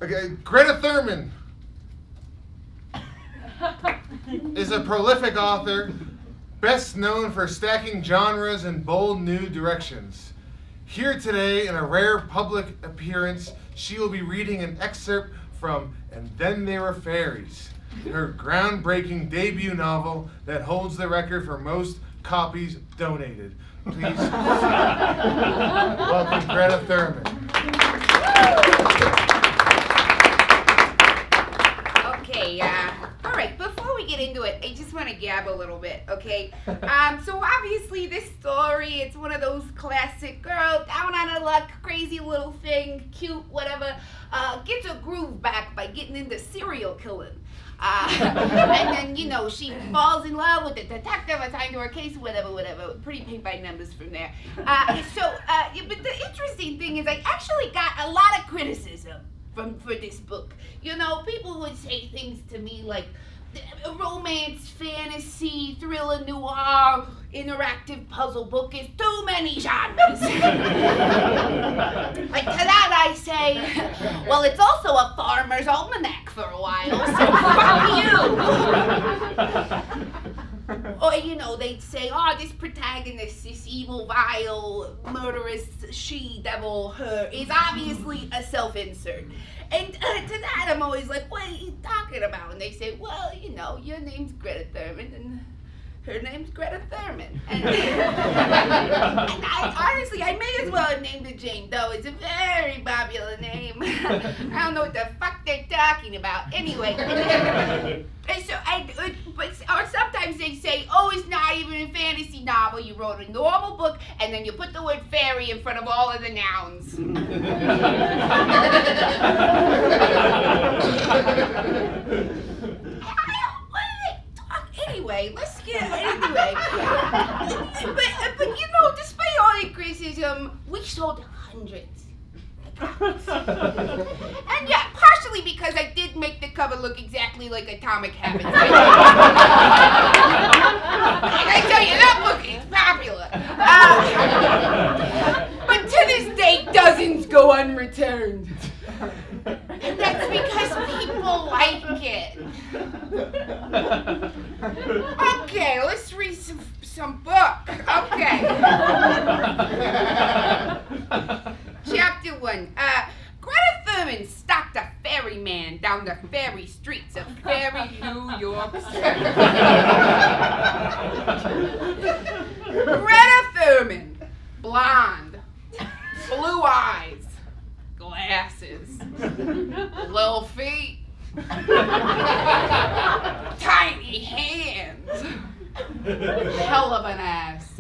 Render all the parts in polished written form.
Okay, Greta Thurman is a prolific author, best known for stacking genres in bold new directions. Here today, in a rare public appearance, she will be reading an excerpt from And Then There Were Fairies, her groundbreaking debut novel that holds the record for most copies donated. Please welcome Greta Thurman. Okay, all right, before we get into it, I just want to gab a little bit, okay? So obviously this story, it's one of those classic girl, down on her luck, crazy little thing, cute, whatever, gets her groove back by getting into serial killing. And then, you know, she falls in love with the detective assigned to her case, whatever, pretty paint by numbers from there. But the interesting thing is I actually got a lot of criticism for this book. You know, people would say things to me like romance, fantasy, thriller, noir, interactive puzzle book is too many genres. Like to that I say, well, it's also a farmer's almanac for a while, so fuck you. Or, you know, they'd say, oh, this protagonist, this evil, vile, murderous she-devil, her, is obviously a self-insert. And to that, I'm always like, what are you talking about? And they say, well, you know, your name's Greta Thurman, and her name's Greta Thurman. And I honestly, I may as well have named her Jane Doe. It's a very popular name. I don't know what the fuck they're talking about. Anyway. Or sometimes they say, oh, it's not even a fantasy novel. You wrote a normal book, and then you put the word fairy in front of all of the nouns. Anyway, let's get anyway. But you know, despite all the criticism, we sold hundreds. And yeah, partially because I did make the cover look exactly like Atomic Habits. And I tell you, that book is popular. But to this day, dozens go unreturned. And that's because people like it. Okay, let's read some book. Okay. Chapter 1. Greta Thurman stalked a ferryman down the ferry streets of fairy New York City. Greta Thurman, blonde, blue eyes, glasses, little feet, tiny hands, hell of an ass.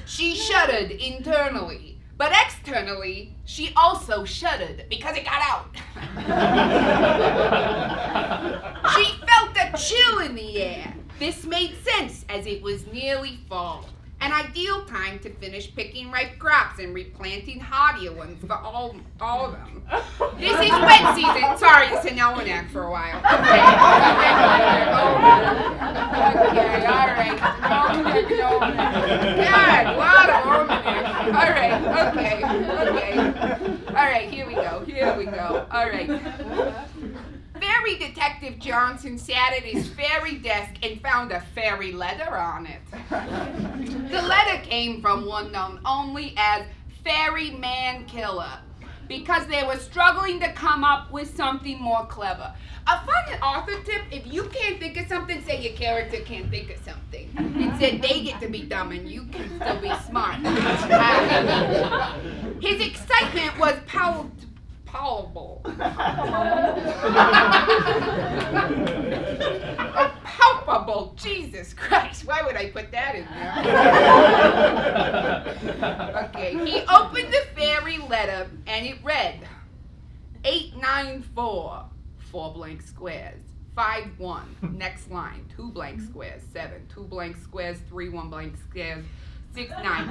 She shuddered internally, but externally, she also shuddered because it got out. She felt a chill in the air. This made sense as it was nearly fall. An ideal time to finish picking ripe crops and replanting hardier ones for all of them. This is wet season. Sorry, it's an almanac for a while. Okay, all right. Almanac. God, a lot of almanacs. Okay. All right, here we go. All right. Fairy Detective Johnson sat at his fairy desk and found a fairy letter on it. The letter came from one known only as Fairy Man Killer, because they were struggling to come up with something more clever. A fun author tip, if you can't think of something, say your character can't think of something. Instead, they get to be dumb and you can still be smart. His excitement was palpable. Palpable, Jesus Christ, why would I put that in there? Okay, he opened the fairy letter and it read, 894, 4 blank squares, 51, next line, 2 blank squares, 7, 2 blank squares, 3 1 blank squares, 6 9,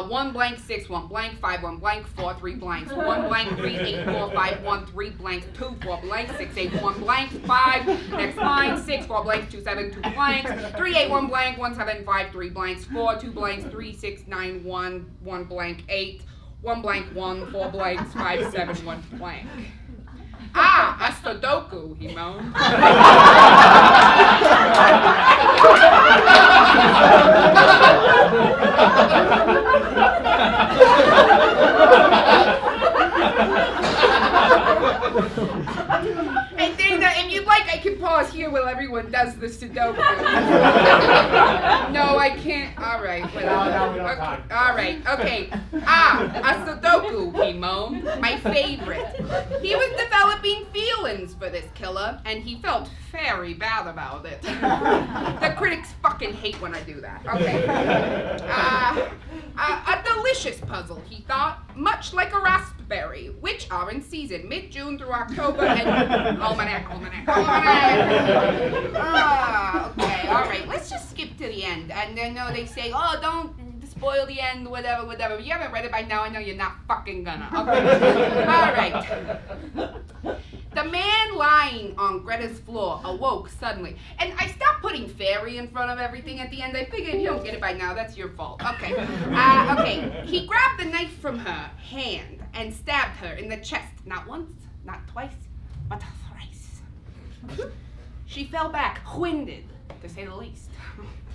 1 blank 6 1 blank 5 1 blank 4 3 blanks 1 blank 3 8 4 5 1 3 blanks 2 4 blanks 6 8 1 blank 5 next line 6 4 blanks 2 7 2 blanks 3 8 1 blank 1 7 5 3 blanks 4 2 blanks 3 6 9 1 1 blank 8 1 blank 1, 4 blanks, 5, 7, 1 blank. Ah, a Sudoku, he moaned. And then, if you'd like, I can pause here while everyone does the Sudoku. No, I can't. All right. Well, we don't talk. all right. Okay. Ah, a Sudoku, he moaned. My favorite. He was developing feelings for this killer, and he felt very bad about it. The critics fucking hate when I do that. Okay. A delicious puzzle, he thought, much like a raspberry, which are in season mid-June through October and almanac. Okay, all right, let's just skip to the end. And then they say, oh, don't spoil the end, whatever. You haven't read it by now, I know you're not fucking gonna. Okay, all right. The man lying on Greta's floor awoke suddenly. And I stopped putting fairy in front of everything at the end. I figured if you don't get it by now, that's your fault. Okay. Okay. He grabbed the knife from her hand and stabbed her in the chest. Not once, not twice, but thrice. She fell back, winded, to say the least.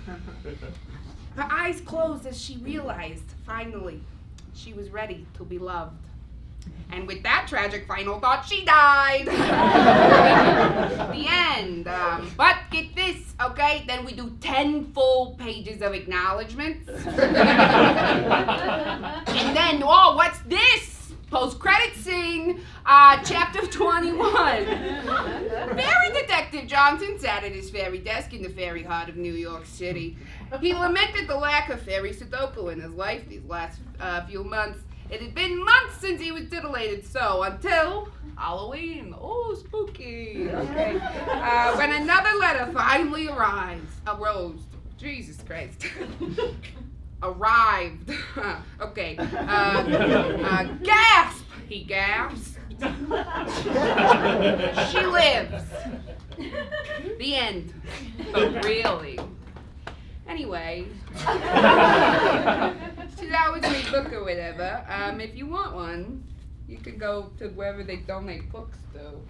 Her eyes closed as she realized, finally, she was ready to be loved. And with that tragic final thought, she died. The end. But get this, okay? Then we do 10 full pages of acknowledgments. And then, oh, what's this? Post-credit scene, chapter 21. Fairy Detective Johnson sat at his fairy desk in the fairy heart of New York City. He lamented the lack of fairy Sudoku in his life these last few months. It had been months since he was titillated so, until Halloween. Oh, spooky. Okay. When another letter finally arose. Jesus Christ. Arrived. Okay. Gasp! He gasped. She lives. The end. But really. Anyway. So that was my book or whatever. If you want one, you could go to wherever they donate books to.